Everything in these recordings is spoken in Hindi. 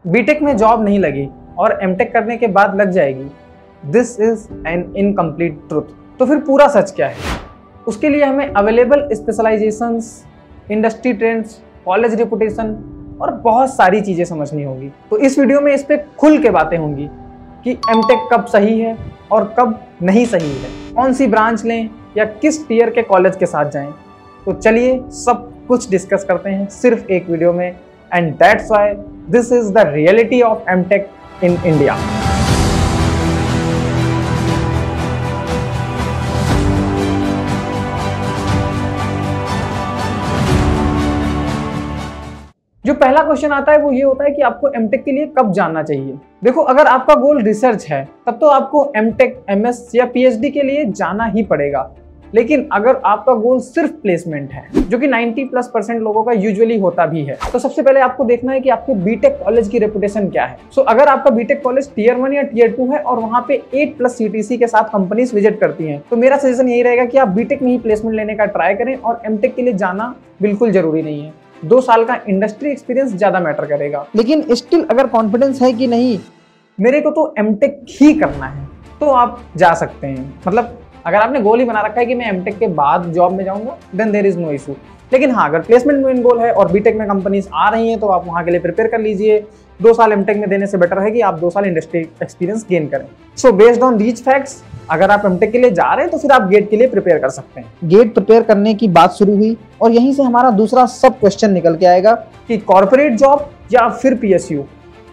बीटेक में जॉब नहीं लगी और एमटेक करने के बाद लग जाएगी, this is an incomplete truth. तो फिर पूरा सच क्या है? उसके लिए हमें available specialisations, industry trends, college reputation और बहुत सारी चीज़ें समझनी होगी। तो इस वीडियो में इस पर खुल के बातें होंगी कि एमटेक कब सही है और कब नहीं सही है, कौन सी ब्रांच लें या किस टीयर के कॉलेज के साथ जाएं। तो चलिए सब कुछ डिस्कस करते हैं सिर्फ एक वीडियो में। And that's why this is the reality of MTech in India. जो पहला क्वेश्चन आता है वो ये होता है कि आपको एमटेक के लिए कब जाना चाहिए। देखो, अगर आपका गोल रिसर्च है तब तो आपको एमटेक, एमएस या पीएचडी के लिए जाना ही पड़ेगा। लेकिन अगर आपका गोल सिर्फ प्लेसमेंट है, जो कि 90+% लोगों का यूजुअली होता भी है, तो सबसे पहले आपको देखना है कि आपके बीटेक कॉलेज की रेपुटेशन क्या है। सो अगर आपका बीटेक कॉलेज टियर 1 या टियर 2 है और वहां पे 8+ CTC के साथ कंपनीज विजिट करती हैं, तो मेरा सजेशन यही रहेगा कि आप बीटेक में ही प्लेसमेंट लेने का ट्राई करें और एमटेक के लिए जाना बिल्कुल जरूरी नहीं है। 2 साल का इंडस्ट्री एक्सपीरियंस ज्यादा मैटर करेगा। लेकिन स्टिल अगर कॉन्फिडेंस है कि नहीं मेरे को तो एमटेक ही करना है, तो आप जा सकते हैं। मतलब अगर आपने गोल ही बना रखा है कि मैं एमटेक के बाद जॉब में जाऊंगा, then there is no issue. लेकिन हाँ, अगर प्लेसमेंट मेन गोल है और बीटेक में कंपनीज आ रही हैं तो आप वहां के लिए प्रिपेयर कर लीजिए। 2 साल एमटेक में देने से बेटर है कि आप 2 साल इंडस्ट्री एक्सपीरियंस गेन करें। So based on these facts, अगर आप एमटेक के लिए जा रहे हैं तो फिर आप गेट के लिए प्रिपेयर कर सकते हैं। गेट प्रिपेयर करने की बात शुरू हुई और यहीं से हमारा दूसरा सब क्वेश्चन निकल के आएगा कि कॉर्पोरेट जॉब या फिर पीएसयू।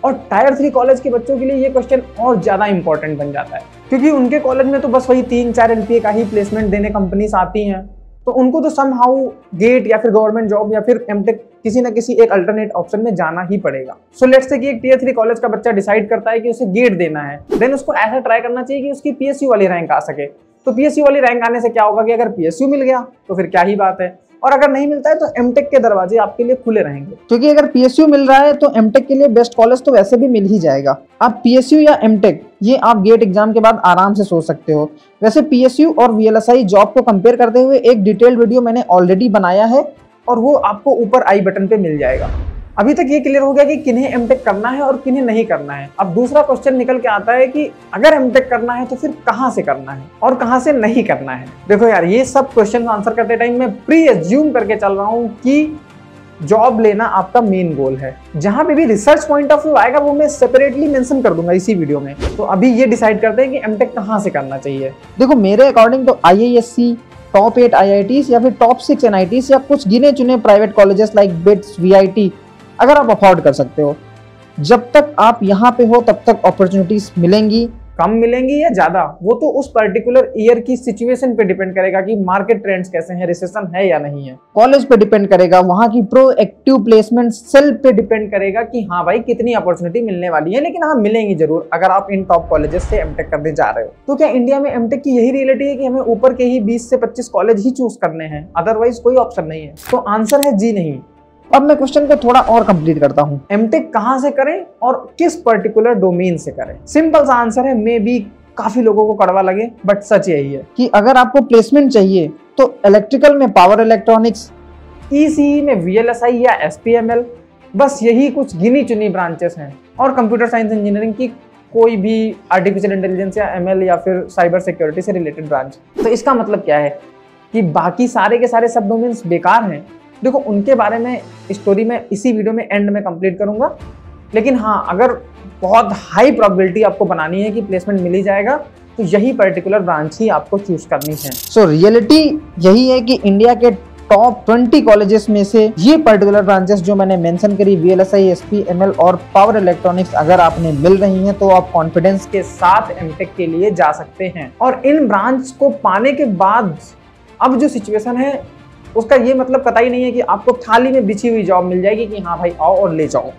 और टायर 3 कॉलेज के बच्चों के लिए ये क्वेश्चन और ज्यादा इंपॉर्टेंट बन जाता है, क्योंकि उनके कॉलेज में तो बस वही 3-4 LPA का ही प्लेसमेंट देने कंपनीज आती हैं। तो उनको तो समहाउ गेट या फिर गवर्नमेंट जॉब या फिर एमटेक किसी ना किसी एक अल्टरनेट ऑप्शन में जाना ही पड़ेगा। सो लेट्स से कि एक टियर 3 कॉलेज का बच्चा डिसाइड करता है कि उसे गेट देना है, देन उसको ऐसा ट्राई करना चाहिए कि उसकी पीएसयू वाली रैंक आ सके। तो पीएसयू वाली रैंक आने से क्या होगा कि अगर पीएसयू मिल गया तो फिर क्या ही बात है, और अगर नहीं मिलता है तो एमटेक के दरवाजे आपके लिए खुले रहेंगे। क्योंकि अगर पीएसयू मिल रहा है तो एमटेक के लिए बेस्ट कॉलेज तो वैसे भी मिल ही जाएगा। आप पीएसयू या एमटेक ये आप गेट एग्जाम के बाद आराम से सोच सकते हो। वैसे पीएसयू और वीएलएसआई जॉब को कंपेयर करते हुए एक डिटेल्ड वीडियो मैंने ऑलरेडी बनाया है और वो आपको ऊपर आई बटन पे मिल जाएगा। अभी तक ये क्लियर हो गया कि किन्हें एमटेक करना है और किन्हें नहीं करना है। अब दूसरा क्वेश्चन निकल के आता है कि अगर एमटेक करना है तो फिर कहां से करना है और कहां से नहीं करना है। देखो यार, ये सब क्वेश्चन आंसर करते टाइम मैं प्री एज्यूम करके चल रहा हूं कि जॉब लेना आपका मेन गोल है। जहां पे भी रिसर्च पॉइंट ऑफ व्यू आएगा वो मैं सेपरेटली मेंशन कर दूंगा इसी वीडियो में। तो अभी ये डिसाइड करते हैं कि एमटेक कहां से करना चाहिए। देखो, मेरे अकॉर्डिंग तो IISc, टॉप 8 IITs या फिर टॉप 6 NITs या कुछ गिने चुने private colleges like bits, VIT अगर आप अफोर्ड कर सकते हो। जब तक आप यहाँ पे हो तब तक अपॉर्चुनिटीज मिलेंगी, कम मिलेंगी या ज्यादा, वो तो उस पर्टिकुलर ईयर की सिचुएशन पे डिपेंड करेगा कि मार्केट ट्रेंड्स कैसे हैं, रिसेशन है या नहीं है। कॉलेज पे डिपेंड करेगा, वहां की प्रोएक्टिव प्लेसमेंट सेल पे डिपेंड करेगा कि हाँ भाई कितनी अपॉर्चुनिटी मिलने वाली है। लेकिन हाँ, मिलेंगी जरूर अगर आप इन टॉप कॉलेजेस से एमटेक करने जा रहे हो। तो क्या इंडिया में एमटेक की यही रियलिटी है कि हमें ऊपर के ही 20 से 25 कॉलेज ही चूज करने हैं, अदरवाइज कोई ऑप्शन नहीं है? तो आंसर है जी नहीं। अब मैं क्वेश्चन को थोड़ा और कंप्लीट करता हूं। एमटेक कहां से करें और किस पर्टिकुलर डोमेन से करें? सिंपल सा आंसर है, मे बी काफी लोगों को कड़वा लगे बट सच यही है कि अगर आपको प्लेसमेंट चाहिए तो इलेक्ट्रिकल में पावर इलेक्ट्रॉनिक्स, ECE में VLSI या SPML, बस यही कुछ गिनी चुनी ब्रांचेस हैं। और कंप्यूटर साइंस इंजीनियरिंग की कोई भी आर्टिफिशियल इंटेलिजेंस या ML या फिर साइबर सिक्योरिटी से रिलेटेड ब्रांच। तो इसका मतलब क्या है कि बाकी सारे के सारे सब डोमेन्स बेकार हैं। देखो, उनके बारे में स्टोरी में इसी वीडियो में एंड में कंप्लीट करूंगा। लेकिन हाँ, अगर बहुत हाई प्रोबेबिलिटी आपको बनानी है कि प्लेसमेंट मिल ही जाएगा तो यही पर्टिकुलर ब्रांच ही आपको चूज करनी है। सो रियलिटी यही है कि इंडिया के टॉप 20 कॉलेजेस में से ये पर्टिकुलर ब्रांचेस जो मैंने मेंशन करी, VLSI, SPML और पावर इलेक्ट्रॉनिक्स अगर आपने मिल रही हैं तो आप कॉन्फिडेंस के साथ एमटेक के लिए जा सकते हैं। और इन ब्रांच को पाने के बाद अब जो सिचुएशन है उसका ये मतलब कतई नहीं है कि आपको थाली में बिछी हुई जॉब मिल जाएगी कि हाँ भाई आओ और ले जाओ।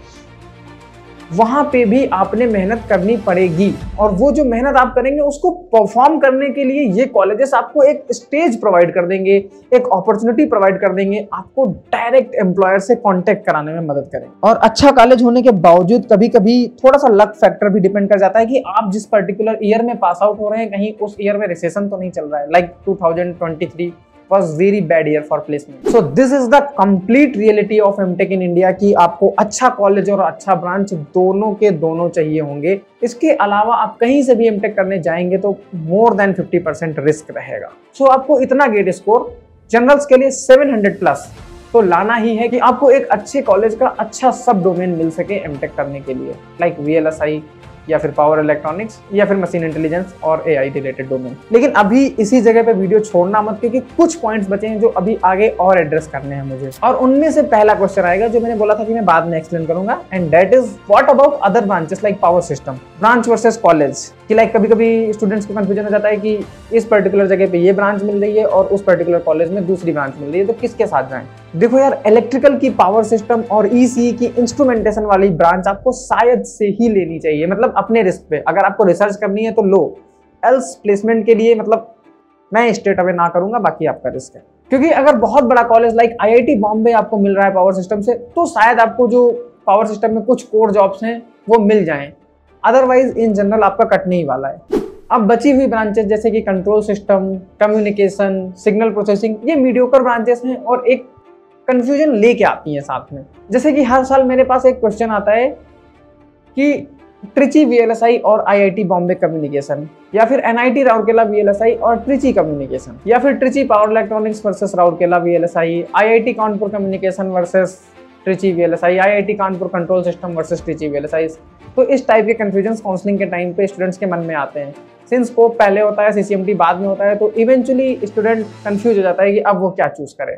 वहां पे भी आपने मेहनत करनी पड़ेगी और वो जो मेहनत आप करेंगे उसको परफॉर्म करने के लिए ये कॉलेजेस आपको एक स्टेज प्रोवाइड कर देंगे, एक अपॉर्चुनिटी प्रोवाइड कर देंगे, आपको डायरेक्ट एम्प्लॉयर से कांटेक्ट कराने में मदद करें। और अच्छा कॉलेज होने के बावजूद कभी कभी थोड़ा सा लक फैक्टर भी डिपेंड कर जाता है कि आप जिस पर्टिकुलर ईयर में पास आउट हो रहे हैं कहीं उस ईयर में रिसेशन तो नहीं चल रहा है, like 2023 was very bad year for placement. So this is the complete reality of MTech in India कि आपको अच्छा कॉलेज और अच्छा ब्रांच दोनों के दोनों चाहिए होंगे। इसके अलावा आप कहीं से भी MTech करने जाएंगे तो मोर देन 50% रिस्क रहेगा। सो आपको इतना गेट स्कोर जनरल्स के लिए 700 प्लस तो लाना ही है कि आपको एक अच्छे कॉलेज का अच्छा सब डोमेन मिल सके MTech करने के लिए, लाइक VLSI या फिर पावर इलेक्ट्रॉनिक्स या फिर मशीन इंटेलिजेंस और AI रिलेटेड डोमेन। लेकिन अभी इसी जगह पे वीडियो छोड़ना मत, क्योंकि कुछ पॉइंट्स बचे हैं जो अभी आगे और एड्रेस करने हैं मुझे, और उनमें से पहला क्वेश्चन आएगा जो मैंने बोला था कि मैं बाद में एक्सप्लेन करूंगा, and that is what about other branches like power system, branch versus college. कि लाइक कभी कभी स्टूडेंट्स को कंफ्यूजन हो जाता है कि इस पर्टिकुलर जगह पे ये ब्रांच मिल रही है और उस पर्टिकुलर कॉलेज में दूसरी ब्रांच मिल रही है, तो किसके साथ जाएं। देखो यार, इलेक्ट्रिकल की पावर सिस्टम और ECE की इंस्ट्रूमेंटेशन वाली ब्रांच आपको शायद से ही लेनी चाहिए, मतलब अपने रिस्क पे। अगर आपको रिसर्च करनी है तो लो, एल्स प्लेसमेंट के लिए मतलब मैं स्ट्रेट अवे ना करूंगा, बाकी आपका रिस्क है। क्योंकि अगर बहुत बड़ा कॉलेज लाइक IIT बॉम्बे आपको मिल रहा है पावर सिस्टम से, तो शायद आपको जो पावर सिस्टम में कुछ कोर जॉब्स हैं वो मिल जाएं, अदरवाइज इन जनरल आपका कटने ही वाला है। अब बची हुई ब्रांचेस जैसे कि control system, communication, signal processing, ये मीडियोकर ब्रांचेस हैं और एक कंफ्यूजन लेके आती हैं साथ में। जैसे कि हर साल मेरे पास एक क्वेश्चन आता है कि ट्रिची VLSI और IIT बॉम्बे कम्युनिकेशन, या फिर NIT राउरकेला VLSI और ट्रिची कम्युनिकेशन, या फिर Trichy power electronics versus Rourkela VLSI, IIT Kanpur communication versus Trichy VLSI, IIT Kanpur control system versus Trichy VLSI। तो इस टाइप के कंफ्यूजन काउंसलिंग के टाइम पे स्टूडेंट्स के मन में आते हैं। सिंस स्कोप पहले होता है, CCMT बाद में होता है, तो इवेंचुअली स्टूडेंट कंफ्यूज हो जाता है कि अब वो क्या चूज करे।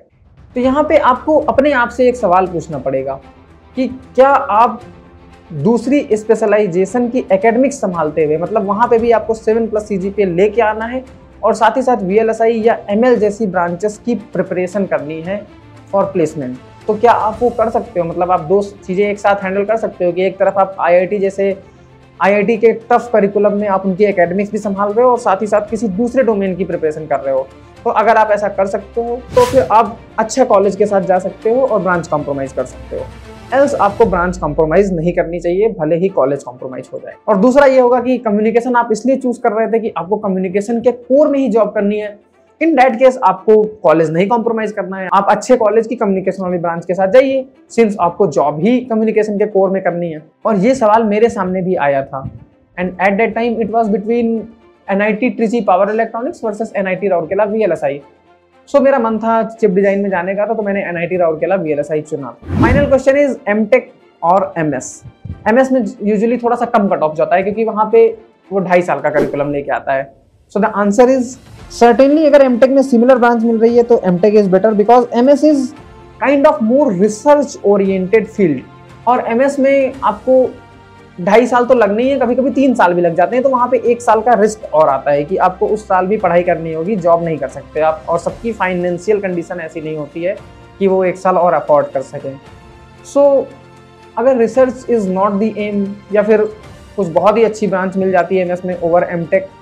तो यहाँ पे आपको अपने आप से एक सवाल पूछना पड़ेगा कि क्या आप दूसरी स्पेशलाइजेशन की एकेडमिक्स संभालते हुए, मतलब वहाँ पे भी आपको 7+ CGPA लेके आना है और साथ ही साथ VLSI या ML जैसी ब्रांचेस की प्रिपरेशन करनी है फॉर प्लेसमेंट, तो क्या आप वो कर सकते हो? मतलब आप दो चीज़ें एक साथ हैंडल कर सकते हो कि एक तरफ आप IIT जैसे IIT के टफ करिकुलम में आप उनकी एकेडमिक्स भी संभाल रहे हो और साथ ही साथ किसी दूसरे डोमेन की प्रिपरेशन कर रहे हो। तो अगर आप ऐसा कर सकते हो तो फिर आप अच्छे कॉलेज के साथ जा सकते हो और ब्रांच कॉम्प्रोमाइज़ कर सकते हो। एल्स आपको ब्रांच कॉम्प्रोमाइज़ नहीं करनी चाहिए, भले ही कॉलेज कॉम्प्रोमाइज़ हो जाए। और दूसरा ये होगा कि कम्युनिकेशन आप इसलिए चूज कर रहे थे कि आपको कम्युनिकेशन के कोर में ही जॉब करनी है। इन दैट केस आपको कॉलेज नहीं कॉम्प्रोमाइज करना है, आप अच्छे कॉलेज की कम्युनिकेशन वाली ब्रांच के साथ जाइए, सिंस आपको जॉब ही कम्युनिकेशन के कोर में करनी है। और ये सवाल मेरे सामने भी आया था, and at that time it was between NIT Trichy power electronics versus NIT Rourkela VLSI। सो मेरा मन था चिप डिजाइन में जाने का, तो मैंने NIT राउरकेला VLSI चुना। फाइनल क्वेश्चन इज MTech और MS में यूजुअली थोड़ा सा कम कट ऑफ जाता है क्योंकि वहाँ पे वो 2.5 साल का करिकुलम लेके आता है। So the answer is certainly अगर MTech में सिमिलर ब्रांच मिल रही है तो MTech is better, because MS is kind of more research oriented field, और MS में आपको 2.5 साल तो लगने ही है, कभी कभी 3 साल भी लग जाते हैं। तो वहाँ पे 1 साल का रिस्क और आता है कि आपको उस साल भी पढ़ाई करनी होगी, जॉब नहीं कर सकते आप, और सबकी फाइनेंशियल कंडीशन ऐसी नहीं होती है कि वो 1 साल और अफोर्ड कर सकें। सो अगर research is not the aim, या फिर कुछ बहुत ही अच्छी ब्रांच मिल जाती है MS में ओवर MTech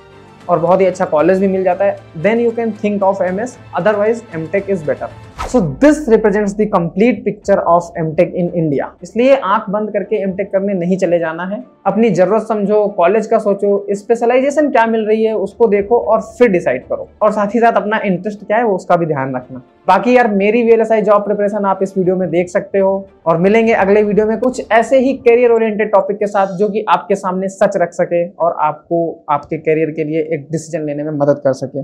और बहुत ही अच्छा कॉलेज भी मिल जाता है, then you can think of MS, otherwise MTech is better. So this represents the complete picture of MTech in India. इसलिए आंख बंद करके MTech करने नहीं चले जाना है, अपनी जरूरत समझो, कॉलेज का सोचो, स्पेशलाइजेशन क्या मिल रही है उसको देखो और फिर डिसाइड करो, और साथ ही साथ अपना इंटरेस्ट क्या है वो उसका भी ध्यान रखना। बाकी यार मेरी VLSI जॉब प्रिपरेशन आप इस वीडियो में देख सकते हो, और मिलेंगे अगले वीडियो में कुछ ऐसे ही करियर ओरिएंटेड टॉपिक के साथ जो कि आपके सामने सच रख सके और आपको आपके करियर के लिए एक डिसीजन लेने में मदद कर सके।